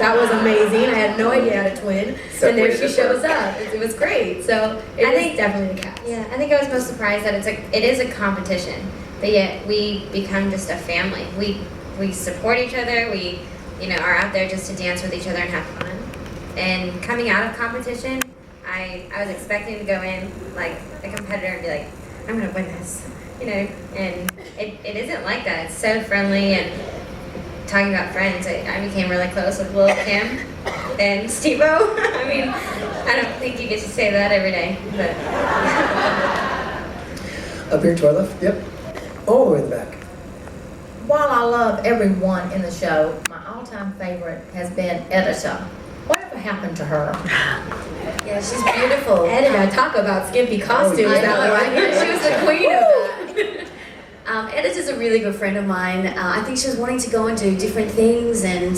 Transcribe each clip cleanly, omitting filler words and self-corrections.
That was amazing. I had no idea I had a twin. So and there wait, she this shows work. up. It was great. So I think definitely the cast. Yeah, I think I was most surprised that it is a competition, but yet we become just a family. We support each other. We, are out there just to dance with each other and have fun. And coming out of competition, I was expecting to go in like a competitor and be like, I'm gonna win this, and it isn't like that. It's so friendly, and talking about friends, I became really close with Lil Kim and Steve-O. I mean, I don't think you get to say that every day, but. Up here to our left, yep. All the way in the back. While I love everyone in the show, my all-time favorite has been Edita. Whatever happened to her? Yeah, she's beautiful. Edita, talk about skimpy costumes. I that know, was. right? She was the queen of that. Edita's a really good friend of mine. I think she was wanting to go and do different things, and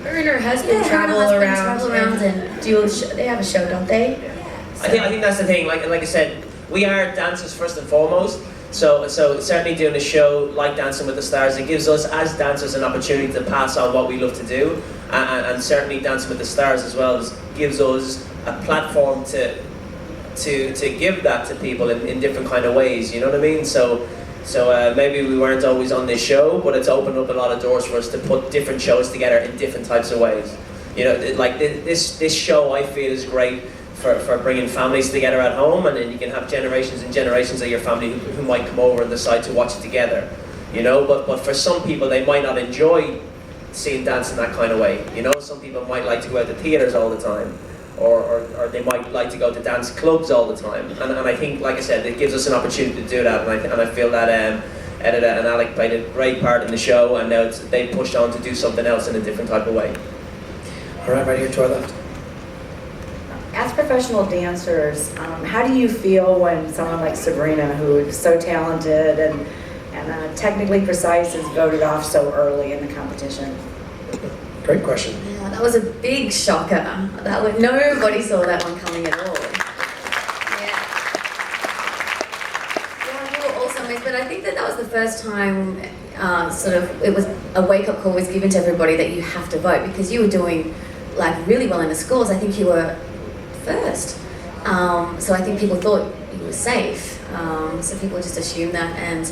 Her and her husband her and her husband travel around and do a show. They have a show, don't they? I think that's the thing. Like I said, we are dancers first and foremost. So certainly doing a show like Dancing with the Stars, it gives us as dancers an opportunity to pass on what we love to do, and certainly Dancing with the Stars as well gives us a platform to give that to people in different kind of ways. You know what I mean? So maybe we weren't always on this show, but it's opened up a lot of doors for us to put different shows together in different types of ways. Like this show I feel is great for bringing families together at home, and then you can have generations and generations of your family who might come over and decide to watch it together. But for some people, they might not enjoy seeing dance in that kind of way. Some people might like to go out to theatres all the time, or they might like to go to dance clubs all the time. And I think, like I said, it gives us an opportunity to do that, and I feel that Edita and Alec played a great part in the show, and now they pushed on to do something else in a different type of way. All right, right here to our left. As professional dancers, how do you feel when someone like Sabrina, who is so talented and technically precise, is voted off so early in the competition? Great question. Yeah, that was a big shocker. Nobody saw that one coming at all. Yeah, we were also amazed, but I think that was the first time it was a wake-up call was given to everybody that you have to vote, because you were doing really well in the scores. I think you were first. So I think people thought you were safe. So people just assumed that, and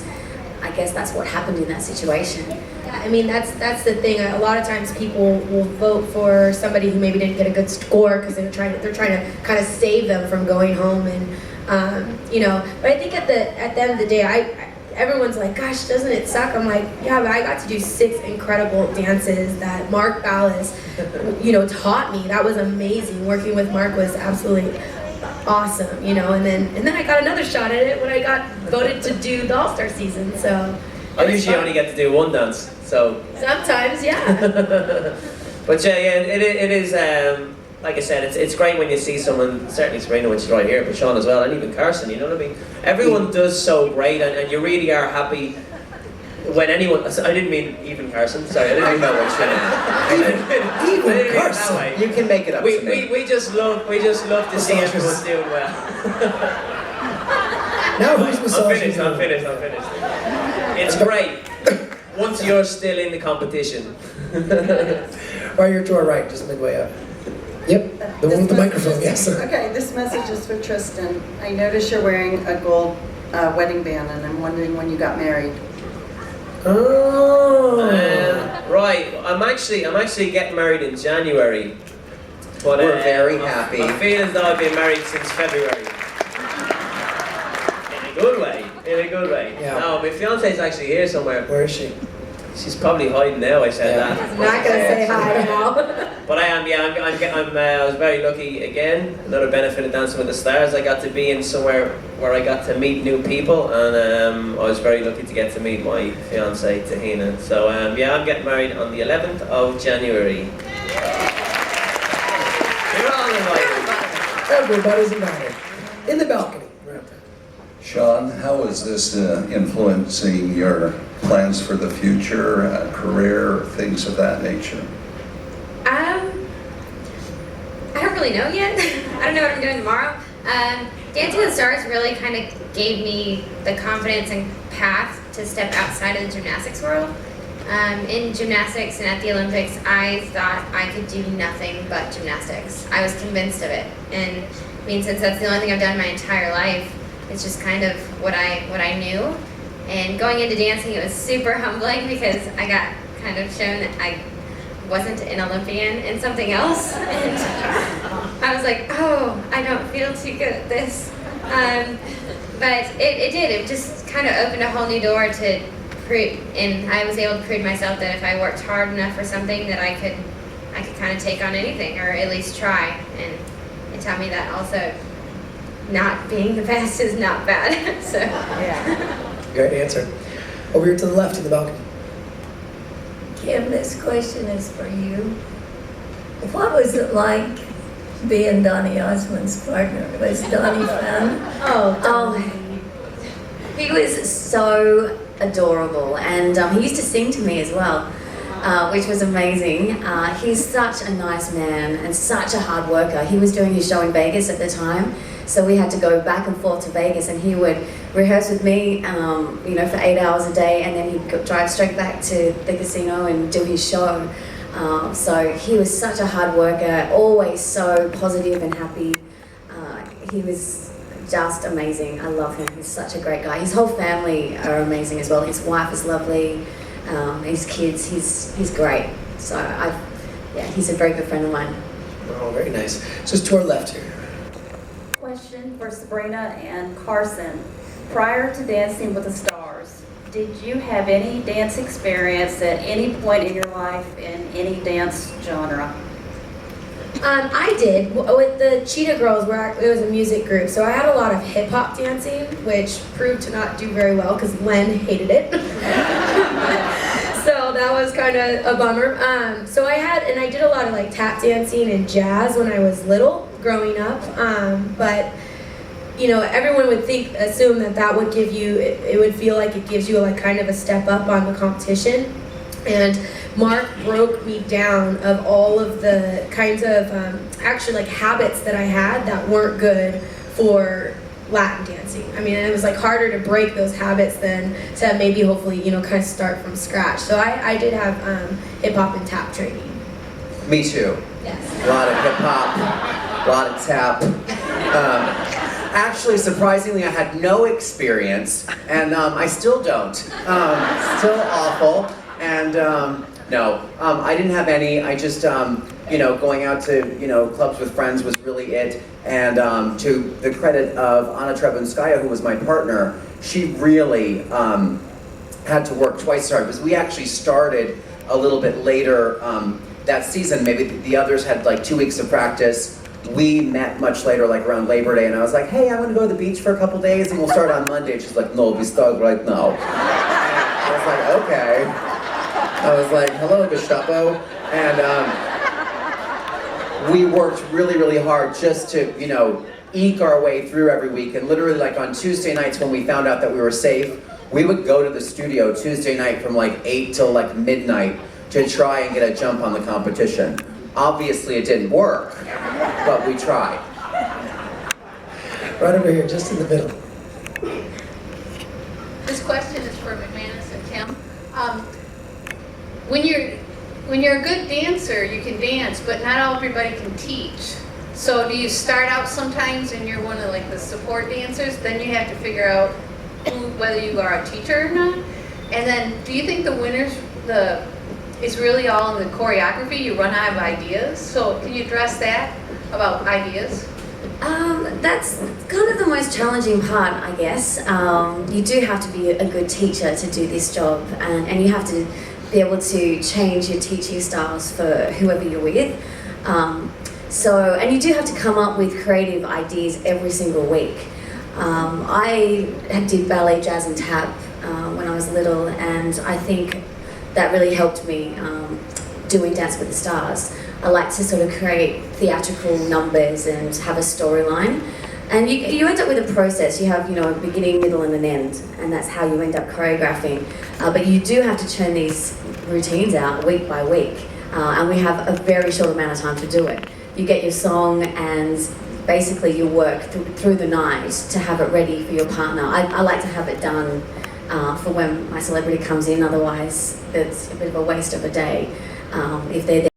I guess that's what happened in that situation. Yeah, I mean that's the thing. A lot of times people will vote for somebody who maybe didn't get a good score because they're trying to kind of save them from going home, and But I think at the end of the day, everyone's like, gosh, doesn't it suck? I'm like, yeah, but I got to do 6 incredible dances that Mark Ballas, taught me. That was amazing. Working with Mark was absolutely awesome, and then I got another shot at it when I got voted to do the All-Star season. So I usually only get to do one dance, so. Sometimes, yeah. But yeah, it is. Like I said, it's great when you see someone, certainly Sabrina when she's right here, but Sean as well, and even Carson, you know what I mean? Everyone does so great, and you really are happy when anyone, I didn't mean even Carson, sorry, I didn't mean that one. Even Carson. You can make it up to me. We just love to see everyone doing well. Now who's massaging? I'm finished. It's great, once you're still in the competition. Right here to our right, just midway up. Yep, the one with the microphone, yes. Okay, this message is for Tristan. I noticed you're wearing a gold wedding band, and I'm wondering when you got married. Oh. Right, I'm actually getting married in January. But, We're very happy. I feel as though I've been married since February. In a good way. Yeah. No, my fiance's actually here somewhere. Where is she? She's probably hiding now. I said that. I'm not gonna say hi now. But I am. Yeah, I was very lucky again. Another benefit of Dancing with the Stars. I got to be in somewhere where I got to meet new people, and I was very lucky to get to meet my fiancée Tahina. So yeah, I'm getting married on the 11th of January. You're all invited. Everybody's invited. In the balcony. Sean, how is this influencing your plans for the future, career, things of that nature? I don't really know yet. I don't know what I'm doing tomorrow. Dancing with the Stars really kind of gave me the confidence and path to step outside of the gymnastics world. In gymnastics and at the Olympics, I thought I could do nothing but gymnastics. I was convinced of it. And I mean, since that's the only thing I've done my entire life, it's just kind of what I knew. And going into dancing, it was super humbling because I got kind of shown that I wasn't an Olympian in something else. And I was like, oh, I don't feel too good at this. But it did. It just kind of opened a whole new door to prove, and I was able to prove to myself that if I worked hard enough for something, that I could kind of take on anything, or at least try. And it taught me that also not being the best is not bad. So Yeah. Great answer. Over here to the left in the balcony. Kim, this question is for you. What was it like being Donny Osmond's partner? Was Donny fun? He was so adorable, and he used to sing to me as well, which was amazing. He's such a nice man and such a hard worker. He was doing his show in Vegas at the time, so we had to go back and forth to Vegas, and he would rehearse with me, for 8 hours a day, and then he'd drive straight back to the casino and do his show. So he was such a hard worker, always so positive and happy. He was just amazing. I love him. He's such a great guy. His whole family are amazing as well. His wife is lovely. His kids, he's great. So he's a very good friend of mine. Oh, very nice. Just to our left here. Question for Sabrina and Carson. Prior to Dancing with the Stars, did you have any dance experience at any point in your life in any dance genre? I did with the Cheetah Girls. It was a music group, so I had a lot of hip hop dancing, which proved to not do very well because Len hated it. So that was kind of a bummer. So I did a lot of like tap dancing and jazz when I was little, growing up. But everyone would assume that would give you. It would feel like it gives you like kind of a step up on the competition. And Mark broke me down of all of the kinds of actually like habits that I had that weren't good for Latin dancing. I mean, it was like harder to break those habits than to maybe hopefully kind of start from scratch. So I did have hip hop and tap training. Me too. Yes. A lot of hip hop, a lot of tap. Actually, surprisingly, I had no experience, and I still don't. Still awful. And no, I didn't have any. I just, going out to, clubs with friends was really it. And to the credit of Anna Trebunskaya, who was my partner, she really had to work twice as hard because we actually started a little bit later that season. Maybe the others had like 2 weeks of practice. We met much later, like around Labor Day, and I was like, hey, I want to go to the beach for a couple days and we'll start on Monday. She's like, no, we start right now. And I was like, okay. I was like, hello, Gestapo. And we worked really, really hard just to, eke our way through every week. And literally, like on Tuesday nights when we found out that we were safe, we would go to the studio Tuesday night from like 8 till like midnight to try and get a jump on the competition. Obviously, it didn't work, but we tried. Right over here, just in the middle. This question is for McManus and Kim. When you're a good dancer, you can dance, but not everybody can teach. So do you start out sometimes and you're one of like the support dancers, then you have to figure out whether you are a teacher or not? And then do you think the winners, it's really all in the choreography, you run out of ideas? So can you address that about ideas? That's kind of the most challenging part, I guess. You do have to be a good teacher to do this job, and you have to be able to change your teaching styles for whoever you're with. And you do have to come up with creative ideas every single week. I did ballet, jazz and tap when I was little, and I think that really helped me doing Dance with the Stars. I like to sort of create theatrical numbers and have a storyline. And you end up with a process. You have, a beginning, middle, and an end, and that's how you end up choreographing. But you do have to churn these routines out week by week, and we have a very short amount of time to do it. You get your song, and basically you work through the night to have it ready for your partner. I like to have it done for when my celebrity comes in. Otherwise, it's a bit of a waste of a day. If they're